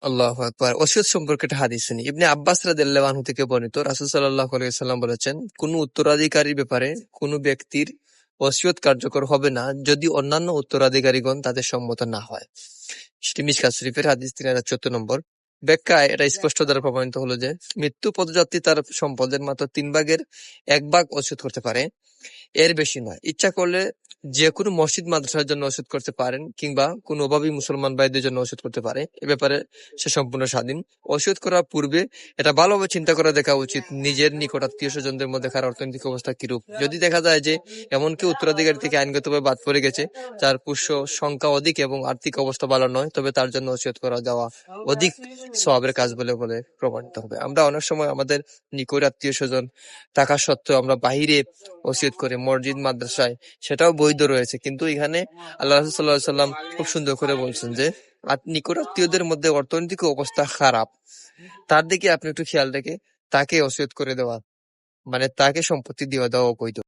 আল্লাহু আকবার। ওসিয়ত সম্পর্কে একটা হাদিস শুনি। ইবনে আব্বাস রাদিয়াল্লাহু আনহু থেকে বর্ণিত, রাসূল সাল্লাল্লাহু আলাইহি ওয়াসাল্লাম বলেছেন, কোন উত্তরাধিকারীর ব্যাপারে কোন ব্যক্তির ওসিয়ত কার্যকর হবে না যদি অন্যান্য উত্তরাধিকারীগণ তাদের সম্মত না হয়। সেটি মিশকাত শরীফের হাদিস 3014 নম্বর। ব্যাখ্যায় এটা স্পষ্ট দ্বারা প্রমাণিত হলো যে মৃত্যু পদযাত্রী তার সম্পদের মাত্র 1/3 ভাগ ওসিয়ত করতে পারে, এর বেশি নয়। ইচ্ছা করলে যে কোনো মসজিদ মাদ্রাসার জন্য ওসিয়ত করতে পারেন কিংবা কোনো অভাবী মুসলমান ভাইদের জন্য ওসিয়ত করতে পারে, এ ব্যাপারে সে সম্পূর্ণ স্বাধীন। ওসিয়ত করার পূর্বে এটা ভালোভাবে চিন্তা করে দেখা উচিত নিজের নিকট আত্মীয় স্বজনদের মধ্যে কার অর্থনৈতিক অবস্থা কিরূপ। যদি দেখা যায় যে এমন কেউ উত্তরাধিকারী থেকে আইনগতভাবে বাদ পড়ে গেছে, যার পুষ্য সংখ্যা অধিক এবং আর্থিক অবস্থা ভালো নয়, তবে তার জন্য ওসিয়ত করা যাওয়া অধিক সওয়াবের কাজ বলে বলে প্রমাণিত হবে। আমরা অনেক সময় আমাদের নিকট আত্মীয় স্বজন থাকা সত্ত্বেও আমরা বাহিরে ওসিয়ত করে মসজিদ মাদ্রাসায়, সেটাও বৈধ রয়েছে। কিন্তু এখানে আল্লাহ রাসূল সাল্লাল্লাহু আলাইহি ওয়াসাল্লাম খুব সুন্দর করে বলছেন যে নিকট আত্মীয়দের মধ্যে অর্থনৈতিক অবস্থা খারাপ, তার দিকে আপনি একটু খেয়াল রেখে তাকে ওসিয়ত করে দেওয়া, মানে তাকে সম্পত্তি দিয়ে দেওয়া বৈধ।